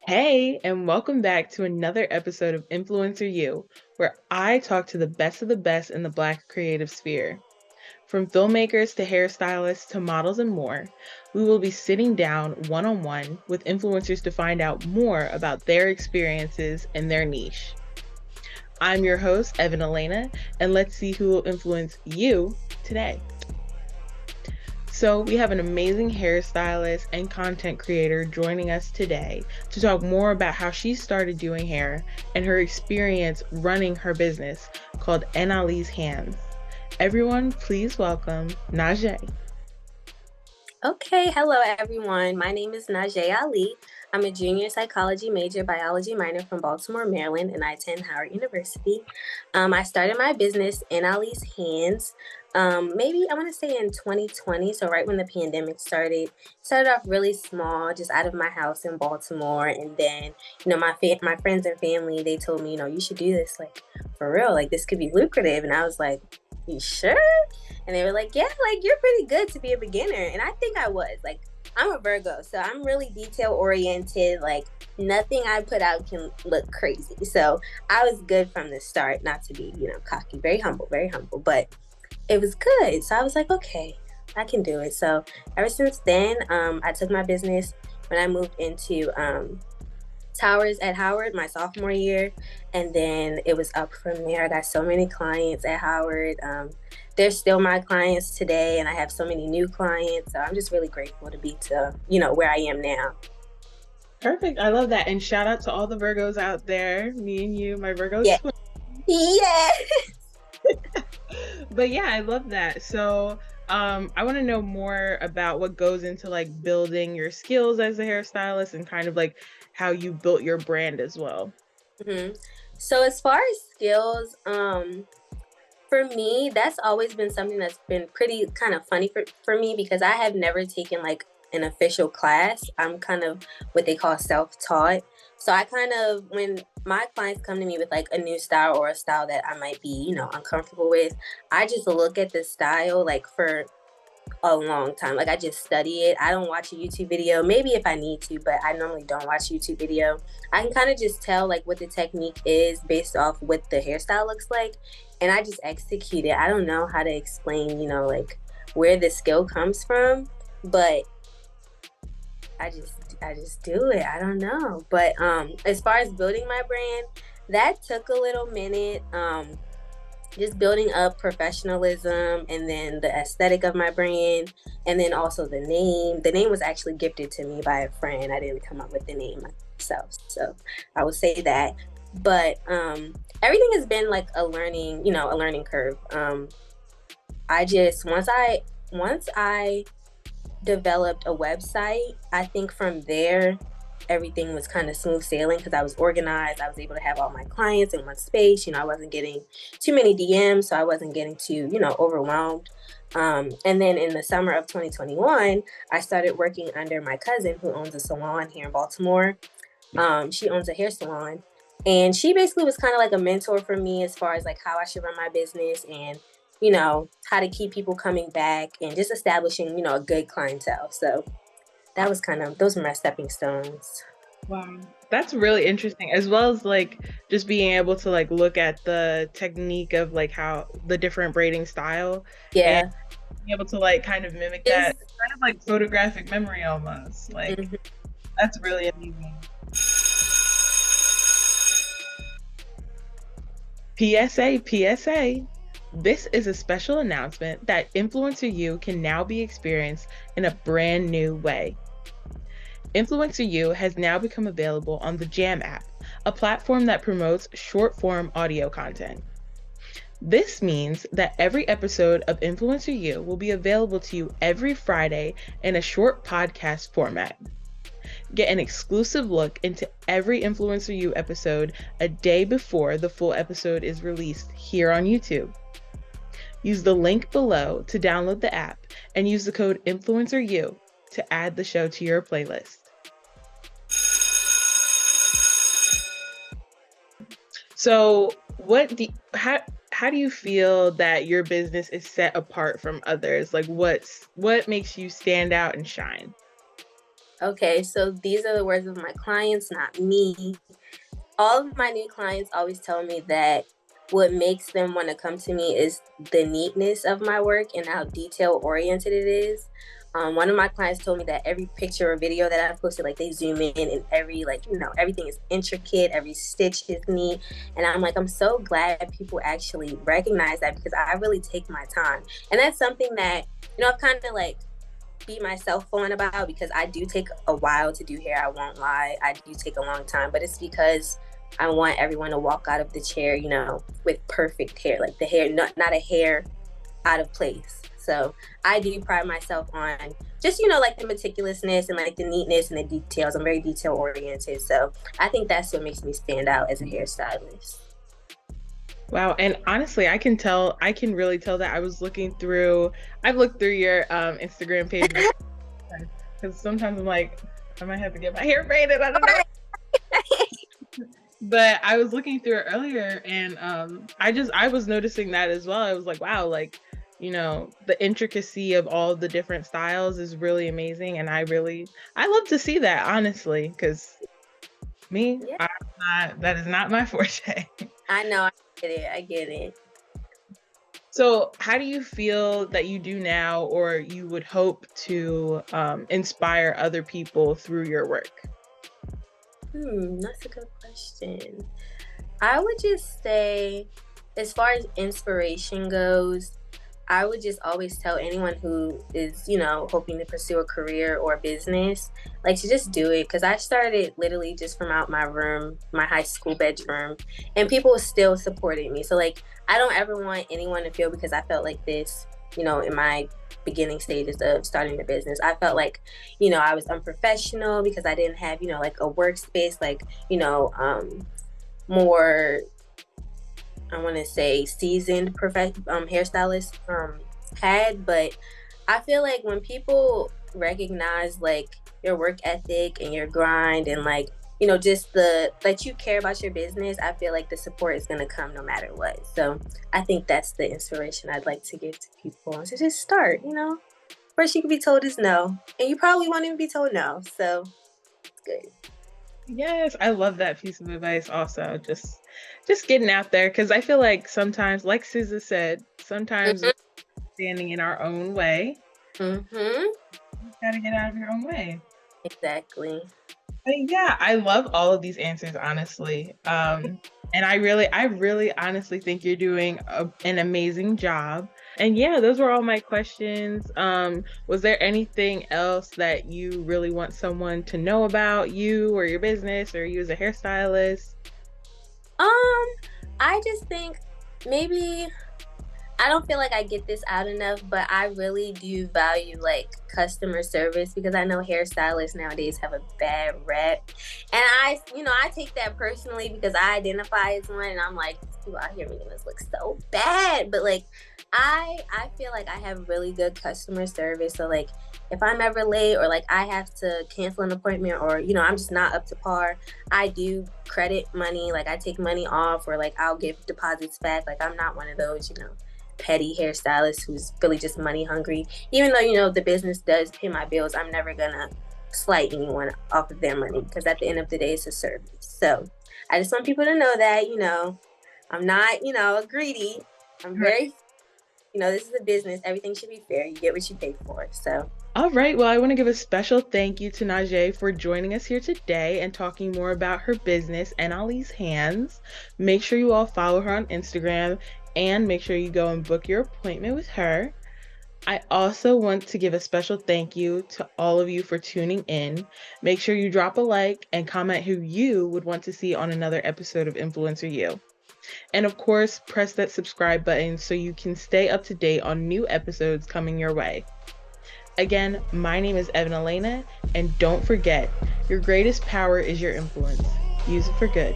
Hey, and welcome back to another episode of InfluencerU, where I talk to the best of the best in the Black creative sphere. From filmmakers to hairstylists to models and more, we will be sitting down one on one with influencers to find out more about their experiences and their niche. I'm your host, Evan Elena, and let's see who will influence you today. So, we have an amazing hairstylist and content creator joining us today to talk more about how she started doing hair and her experience running her business called Ali's Hands. Everyone, please welcome Najae. Okay, hello everyone. My name is Najae Ali. I'm a junior psychology major, biology minor from Baltimore, Maryland, and I attend Howard University. I started my business Ali's Hands. Maybe I want to say in 2020, so right when the pandemic started. Started off really small, just out of my house in Baltimore, and then my friends and family, they told me, you should do this, like, for real, like this could be lucrative, and I was like, you sure? And they were like, yeah, like you're pretty good to be a beginner. And I think I was. Like, I'm a Virgo, so I'm really detail oriented. Like, nothing I put out can look crazy. So I was good from the start, not to be, cocky, very humble, but it was good. So I was like, okay, I can do it. So ever since then, I took my business when I moved into Towers at Howard my sophomore year, and then it was up from there. I got so many clients at Howard. They're still my clients today, and I have so many new clients. So I'm just really grateful to be where I am now. Perfect. I love that. And shout out to all the Virgos out there. Me and you, my Virgo Yeah. twin. Yeah. But yeah, I love that. So I want to know more about what goes into like building your skills as a hairstylist and kind of like how you built your brand as well. Mm-hmm. So as far as skills, for me, that's always been something that's been pretty kind of funny for me because I have never taken like an official class. I'm kind of what they call self-taught. So I kind of, when my clients come to me with like a new style or a style that I might be, uncomfortable with, I just look at the style like for a long time. Like I just study it. I don't watch a YouTube video. Maybe if I need to, but I normally don't watch YouTube video. I can kind of just tell like what the technique is based off what the hairstyle looks like, and I just execute it. I don't know how to explain, like where the skill comes from, but I just do it. I don't know. But as far as building my brand, that took a little minute. Just building up professionalism and then the aesthetic of my brand, and then also the name. The name was actually gifted to me by a friend. I didn't come up with the name myself, so I would say that. But everything has been like a learning curve. I just once I developed a website, I think from there everything was kind of smooth sailing because I was organized. I was able to have all my clients in one space. I wasn't getting too many DMs, so I wasn't getting too, overwhelmed. And then in the summer of 2021, I started working under my cousin who owns a salon here in Baltimore. She owns a hair salon, and she basically was kind of like a mentor for me as far as like how I should run my business and how to keep people coming back and just establishing, a good clientele. So that was those were my stepping stones. Wow. That's really interesting, as well as like just being able to like look at the technique of like how the different braiding style. Yeah. And being able to like kind of mimic that. It's kind of like photographic memory almost. Like That's really amazing. PSA. This is a special announcement that InfluencerU can now be experienced in a brand new way. InfluencerU has now become available on the Jam app, a platform that promotes short-form audio content. This means that every episode of InfluencerU will be available to you every Friday in a short podcast format. Get an exclusive look into every InfluencerU episode a day before the full episode is released here on YouTube. Use the link below to download the app and use the code InfluencerU to add the show to your playlist. So how do you feel that your business is set apart from others? Like what makes you stand out and shine? Okay, so these are the words of my clients, not me. All of my new clients always tell me that what makes them want to come to me is the neatness of my work and how detail oriented it is. One of my clients told me that every picture or video that I posted, like they zoom in and every, like, everything is intricate, every stitch is neat. And I'm like, I'm so glad people actually recognize that because I really take my time. And that's something that, I've kind of like beat myself on about because I do take a while to do hair. I won't lie. I do take a long time, but it's because I want everyone to walk out of the chair, with perfect hair, like the hair, not a hair out of place. So I do pride myself on just, like the meticulousness and like the neatness and the details. I'm very detail oriented. So I think that's what makes me stand out as a hairstylist. Wow. And honestly, I can really tell that I've looked through your Instagram page because sometimes I'm like, I might have to get my hair braided. I don't know. But I was looking through it earlier and I was noticing that as well. I was like, wow, like, the intricacy of all the different styles is really amazing. And I love to see that, honestly, because Yeah. that is not my forte. I know. I get it. So how do you feel that you do now, or you would hope to inspire other people through your work? That's a good question. I would just say, as far as inspiration goes, I would just always tell anyone who is, hoping to pursue a career or a business, like to just do it. Cause I started literally just from out my room, my high school bedroom, and people still supported me. So like, I don't ever want anyone to feel because I felt like this, in my beginning stages of starting the business. I felt like, I was unprofessional because I didn't have, like a workspace, like, more, I want to say seasoned hairstylist had. But I feel like when people recognize like your work ethic and your grind and like, just that you care about your business, I feel like the support is going to come no matter what. So I think that's the inspiration I'd like to give to people. So just start, First you can be told is no, and you probably won't even be told no. So it's good. Yes, I love that piece of advice also. Just getting out there, because I feel like sometimes, like SZA said, sometimes we're standing in our own way. Mm-hmm. You gotta get out of your own way. Exactly. But yeah, I love all of these answers, honestly. And I really honestly think you're doing an amazing job. And yeah, those were all my questions. Was there anything else that you really want someone to know about you or your business or you as a hairstylist? I just think maybe I don't feel like I get this out enough, but I really do value like customer service because I know hairstylists nowadays have a bad rep. And I take that personally because I identify as one and I'm like, people out here making this look so bad. But like I feel like I have really good customer service. So like if I'm ever late or like I have to cancel an appointment or, I'm just not up to par, I do credit money, like I take money off or like I'll give deposits back. Like I'm not one of those, petty hairstylist who's really just money hungry. Even though, the business does pay my bills, I'm never gonna slight anyone off of their money because at the end of the day, it's a service. So I just want people to know that, I'm not, greedy. I'm very, this is a business. Everything should be fair. You get what you pay for. So. All right. Well, I want to give a special thank you to Najae for joining us here today and talking more about her business and Ali's Hands. Make sure you all follow her on Instagram and make sure you go and book your appointment with her. I also want to give a special thank you to all of you for tuning in. Make sure you drop a like and comment who you would want to see on another episode of InfluencerU. And of course, press that subscribe button so you can stay up to date on new episodes coming your way. Again, my name is Evan Elena, and don't forget, your greatest power is your influence. Use it for good.